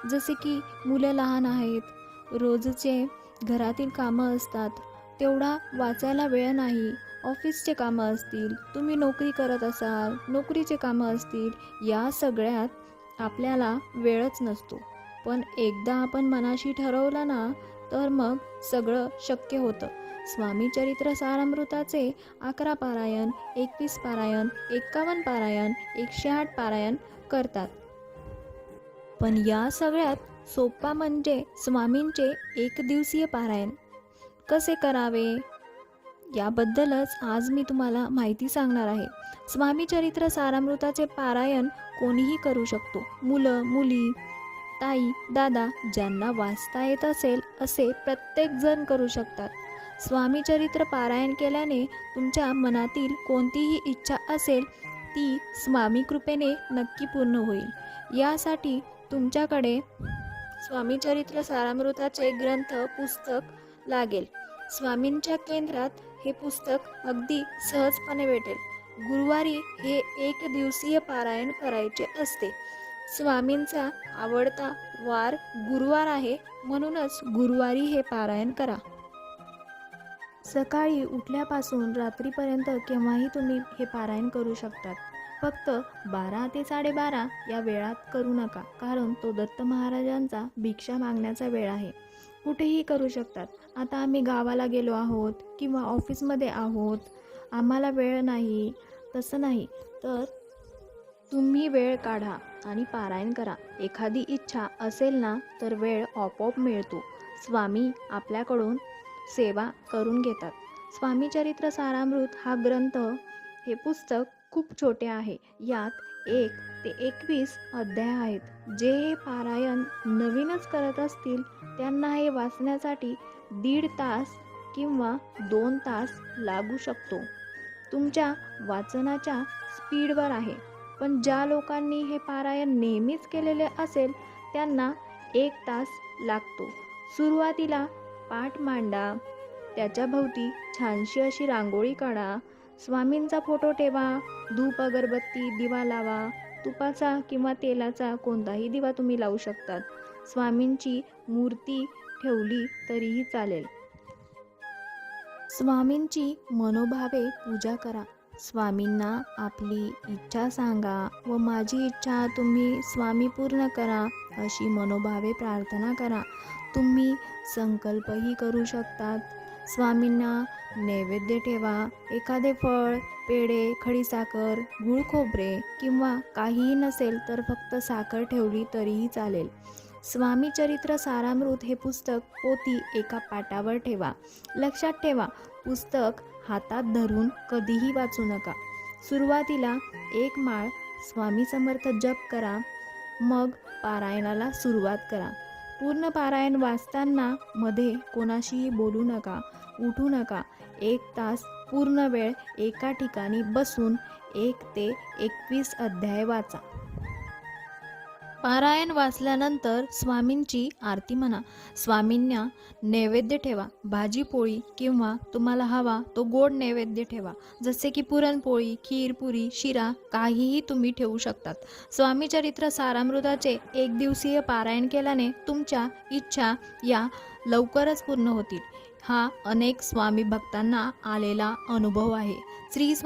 जसे की मुलं लहान आहेत, रोजचे घरातील कामं असतात, तेवढा वाचायला वेळ नाही. ऑफिसचे कामं असतील, तुम्ही नोकरी करत असाल, नोकरीचे कामं असतील, या सगळ्यात आपल्याला वेळच नसतो. पण एकदा आपण मनाशी ठरवलं ना, तर मग सगळं शक्य होतं. स्वामी चरित्र सारामृताचे 11 पारायण, 21 पारायण, 51 पारायण, 108 पारायण करतात. पण या सगळ्यात सोपा म्हणजे स्वामींचे एकदिवसीय पारायण कसे करावे याबद्दलच आज मी तुम्हाला माहिती सांगणार आहे. स्वामी चरित्र सारामृताचे पारायण कोणीही करू शकतो. मुलं, मुली, ताई, दादा ज्यांना वाचता येत असेल असे प्रत्येक जण करू शकतात. स्वामी चरित्र पारायण केल्याने तुमच्या मनातील कोणतीही इच्छा असेल ती स्वामी कृपेने नक्की पूर्ण होईल. यासाठी तुमच्याकडे स्वामी चरित्र सारामृताचे ग्रंथ पुस्तक लागेल. स्वामींच्या केंद्रात हे पुस्तक अगदी सहजपणे भेटेल. गुरुवारी हे एक दिवसीय पारायण करायचे असते. स्वामींचा आवडता वार गुरुवार आहे, म्हणूनच गुरुवारी हे पारायण करा. सकाळी उठल्यापासून रात्रीपर्यंत केव्हाही तुम्ही हे पारायण करू शकतात. फक्त 12 ते 12:30 या वेळात करू नका, कारण तो दत्त महाराजांचा भिक्षा मागण्याचा वेळ आहे. कुठेही करू शकतात. आता आम्ही गावाला गेलो आहोत किंवा ऑफिसमध्ये आहोत, आम्हाला वेळ नाही, तसं नाही. तर तुम्ही वेळ काढा आणि पारायण करा. एखादी इच्छा असेल ना तर वेळ आपोआप मिळतो. स्वामी आपल्याकडून सेवा करून घेतात. स्वामी चरित्र सारामृत हा ग्रंथ, हे पुस्तक खूप छोटे आहे. यात 1 ते 21 अध्याय आहेत. जे हे पारायण नवीनच करत असतील त्यांना हे वाचण्यासाठी 1.5 तास किंवा 2 तास लागू शकतो. तुमच्या वाचनाच्या स्पीडवर आहे. पण ज्या लोकांनी हे पारायण नेहमीच केलेले असेल त्यांना 1 तास लागतो. सुरुवातीला पाठ मांडा, त्याच्या भोवती छानशी अशी रांगोळी काढा, स्वामींचा फोटो ठेवा, धूप अगरबत्ती दिवा लावा, तुपाचा किंवा तेलाचा कोणताही दिवा तुम्ही लावू शकतात. स्वामींची मूर्ती ठेवली तरीही चालेल. स्वामींची मनोभावे पूजा करा. स्वामींना आपली इच्छा सांगा व माझी इच्छा तुम्ही स्वामी पूर्ण करा अशी मनोभावे प्रार्थना करा. तुम्ही संकल्पही करू शकतात. स्वामींना नैवेद्य ठेवा. एखादे फळ, पेढे, खडीसाखर, गूळ खोबरे किंवा काहीही नसेल तर फक्त साखर ठेवली तरीही चालेल. स्वामी चरित्र सारामृत हे पुस्तक पोथी एका पाटावर ठेवा. लक्षात ठेवा, पुस्तक हातात धरून कधीही वाचू नका. सुरुवातीला 1 माळ स्वामी समर्थ जप करा, मग पारायणाला सुरुवात करा. पूर्ण पारायण वाचताना मध्ये कोणाशीही बोलू नका, उठू नका. 1 तास पूर्ण वेळ एका ठिकाणी बसून 1 ते 21 अध्याय वाचा. पारायण वाचल्यानंतर स्वामींची आरती म्हणा. स्वामींना नैवेद्य ठेवा. भाजी पोळी किंवा तुम्हाला हवा तो गोड नैवेद्य ठेवा, जसे की पुरणपोळी, खीर, पुरी, शिरा काहीही तुम्ही ठेवू शकतात. स्वामी चरित्र सारामृताचे 1 दिवसीय पारायण केल्याने तुमच्या इच्छा या लवकरच पूर्ण होतील. हा अनेक स्वामी भक्तांना आलेला अनुभव आहे. श्री स्वामी